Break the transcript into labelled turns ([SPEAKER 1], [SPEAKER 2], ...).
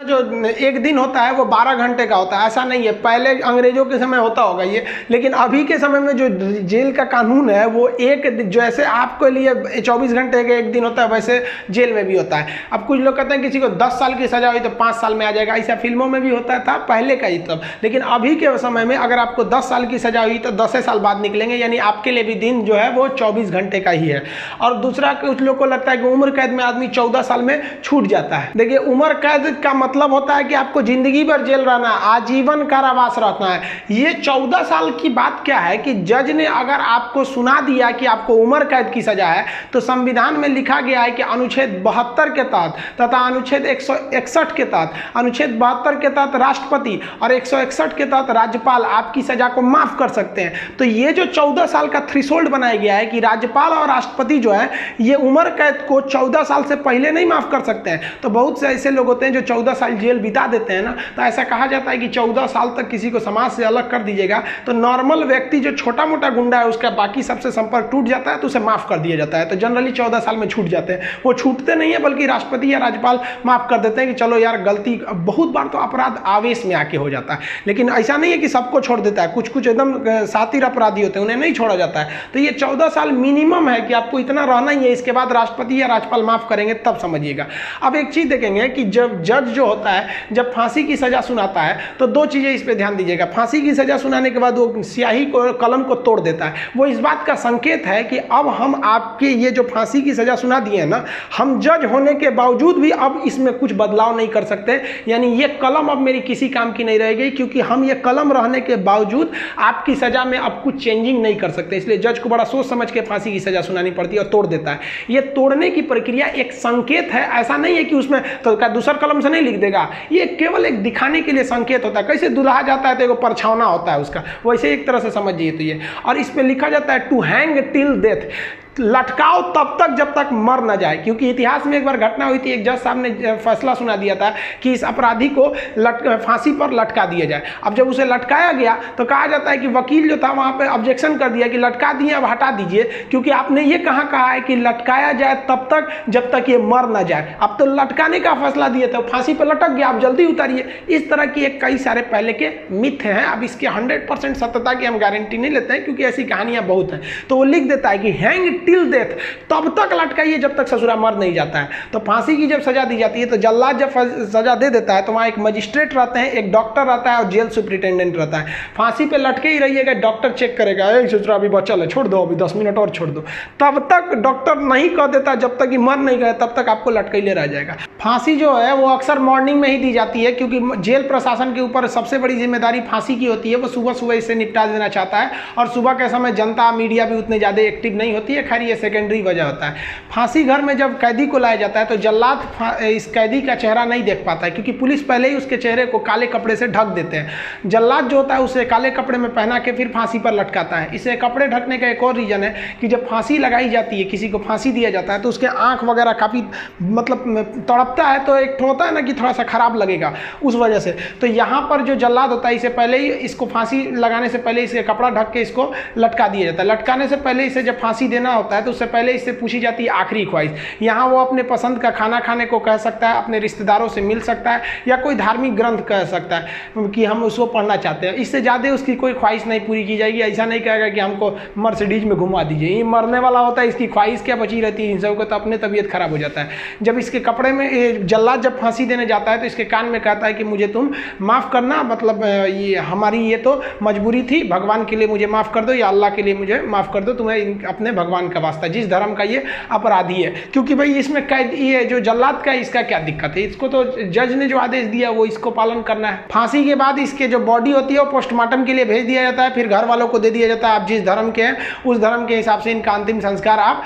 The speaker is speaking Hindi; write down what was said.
[SPEAKER 1] जो एक दिन होता है वो 12 घंटे का होता है, ऐसा नहीं है। पहले अंग्रेजों के समय होता होगा ये, लेकिन अभी के समय में जो जेल का कानून है वो जैसे आपके लिए 24 घंटे का एक दिन होता है वैसे जेल में भी होता है। अब कुछ लोग कहते हैं किसी को 10 साल की सजा हुई तो 5 साल में आ जाएगा, ऐसा फिल्मों में भी होता था पहले का ही तब। लेकिन अभी के समय में अगर आपको 10 साल की सजा हुई तो 10 साल बाद निकलेंगे, यानी आपके लिए भी दिन जो है वो 24 घंटे का ही है। और दूसरा कुछ लोग को लगता है कि उम्र कैद में आदमी 14 साल में छूट जाता है। देखिए उम्र कैद का मतलब होता है कि आपको जिंदगी भर जेल रहना, आजीवन कारावास रहना है। ये 14 साल की बात क्या है कि जज ने अगर आपको सुना दिया कि आपको उम्र कैद की सजा है तो संविधान में लिखा गया है कि अनुच्छेद 72 के तहत तथा अनुच्छेद 161 के तहत, अनुच्छेद 72 के तहत राष्ट्रपति और 161 के तहत राज्यपाल आपकी सजा को माफ कर सकते हैं। तो ये जो 14 साल का थ्रेशोल्ड बनाया गया है कि राज्यपाल और राष्ट्रपति जो है ये उम्र कैद को 14 साल से पहले नहीं माफ कर सकते हैं। तो बहुत से ऐसे लोग होते हैं जो 14 साल जेल बिता देते हैं ना, तो ऐसा कहा जाता है कि 14 साल तक किसी को समाज से अलग कर दीजिएगा तो नॉर्मल व्यक्ति जो छोटा मोटा गुंडा है उसका बाकी सबसे संपर्क टूट जाता है तो उसे माफ कर दिया जाता है। तो जनरली 14 साल में छूट जाते हैं। वो छूटते नहीं है बल्कि राष्ट्रपति या राज्यपाल माफ कर देते हैं कि चलो यार गलती, बहुत बार तो अपराध आवेश में आके हो जाता है, लेकिन ऐसा नहीं है कि सबको छोड़ देता है। कुछ कुछ एकदम सातिर अपराधी होते हैं उन्हें नहीं छोड़ा जाता है। तो ये 14 साल मिनिमम है कि आपको इतना रहना ही है, इसके बाद राष्ट्रपति या राज्यपाल माफ करेंगे तब समझिएगा। अब एक चीज देखेंगे कि जब जज जो होता है जब फांसी की सजा सुनाता है तो दो चीजें इस पे ध्यान दीजिएगा। फांसी की सजा सुनाने के बाद वो स्याही को, कलम को तोड़ देता है। वो इस बात का संकेत है कि अब हम आपके ये जो फांसी की सजा सुना दिए हैं ना, हम जज होने के बावजूद भी अब इसमें कुछ बदलाव नहीं कर सकते, यानी ये कलम अब मेरी किसी काम की नहीं रहेगी, क्योंकि हम ये कलम रहने के बावजूद आपकी सजा में अब कुछ चेंजिंग नहीं कर सकते। इसलिए जज को बड़ा सोच समझ के फांसी की सजा सुनानी पड़ती है और तोड़ देता है। ये तोड़ने की प्रक्रिया एक संकेत है, ऐसा नहीं है कि उसमें तो दूसर कलम से नहीं लिख देगा, ये केवल एक दिखाने के लिए संकेत होता है। कैसे दुल्हा जाता है तो एक परछावना होता है उसका, वैसे एक तरह से समझिए। तो ये, और इस पे लिखा जाता है टू हैंग टिल डेथ, लटकाओ तब तक जब तक मर न जाए। क्योंकि इतिहास में एक बार घटना हुई थी, एक जज साहब ने फैसला सुना दिया था कि इस अपराधी को फांसी पर लटका दिया जाए। अब जब उसे लटकाया गया तो कहा जाता है कि वकील जो था वहां पे ऑब्जेक्शन कर दिया कि लटका दिए अब हटा दीजिए, क्योंकि आपने ये कहा है कि लटकाया जाए तब तक जब तक ये मर न जाए। अब तो लटकाने का फैसला दिए थे, फांसी पर लटक गया, आप जल्दी उतारिए। इस तरह की एक कई सारे पहले के मिथ हैं। अब इसके 100% सत्यता की हम गारंटी नहीं लेते हैं क्योंकि ऐसी कहानियां बहुत हैं। तो वो लिख देता है कि हैंग टिल डेथ, तब तक लटकाइए जब तक ससुरा मर नहीं जाता है। तो फांसी की जब सजा दी जाती है तो जल्लाद जब सजा दे देता है तो वहाँ एक मजिस्ट्रेट रहते हैं, एक डॉक्टर रहता है और जेल सुपरिटेंडेंट रहता है। फांसी पे लटके ही रहिएगा, डॉक्टर चेक करेगा ससुरा अभी बचल है, छोड़ दो अभी 10 मिनट और छोड़ दो। तब तक डॉक्टर नहीं कह देता जब तक कि मर नहीं गए, तब तक आपको लटकैले रह जाएगा। फांसी जो है वो अक्सर मॉर्निंग में ही दी जाती है, क्योंकि जेल प्रशासन के ऊपर सबसे बड़ी जिम्मेदारी फांसी की होती है। वो सुबह सुबह इसे निपटा देना चाहता है और सुबह के समय जनता मीडिया भी उतने ज़्यादा एक्टिव नहीं होती है। खैर ये सेकेंडरी वजह होता है। फांसी घर में जब कैदी को लाया जाता है तो जल्लाद इस कैदी का चेहरा नहीं देख पाता है, क्योंकि पुलिस पहले ही उसके चेहरे को काले कपड़े से ढक देते हैं। जल्लाद जो होता है उसे काले कपड़े में पहना के फिर फांसी पर लटकाता है। इसे कपड़े ढकने का एक और रीजन है कि जब फांसी लगाई जाती है, किसी को फांसी दिया जाता है तो उसके आंख वगैरह काफ़ी मतलब तड़पता है, तो एक होता है ना कि थोड़ा सा खराब लगेगा उस वजह से। तो यहाँ पर जो जल्लाद होता है इसे पहले ही, इसको फांसी लगाने से पहले इसे कपड़ा ढक के इसको लटका दिया जाता है। लटकाने से पहले इसे जब फांसी देना होता है तो उससे पहले इससे पूछी जाती है आखिरी ख्वाहिश। यहाँ वो अपने पसंद का खाना खाने को कह सकता है, अपने रिश्तेदारों से मिल सकता है, या कोई धार्मिक ग्रंथ कह सकता है कि हम उसको पढ़ना चाहते हैं। इससे ज़्यादा उसकी कोई ख्वाहिश नहीं पूरी की जाएगी। ऐसा नहीं कहेगा कि हमको मर्सिडीज में घुमा दीजिए, ये मरने वाला होता है, इसकी ख्वाहिश क्या बची रहती है। इन सबको तो अपने तबीयत खराब हो जाता है। जब इसके कपड़े में जल्लाद जब फांसी देने जाता है तो इसके कान में कहता है कि मुझे तुम माफ़ करना, मतलब ये हमारी ये तो मजबूरी थी, भगवान के लिए मुझे माफ़ कर दो या अल्लाह के लिए मुझे माफ़ कर दो, तुम्हें अपने भगवान का वास्ता, जिस धर्म का ये अपराधी है। क्योंकि भाई इसमें कैद, ये जो जल्लाद का इसका क्या दिक्कत है, इसको तो जज ने जो आदेश दिया वो इसको पालन करना है। फांसी के बाद इसके जो बॉडी होती है वो पोस्टमार्टम के लिए भेज दिया जाता है, फिर घर वालों को दे दिया जाता है। आप जिस धर्म के हैं उस धर्म के हिसाब से इनका अंतिम संस्कार आप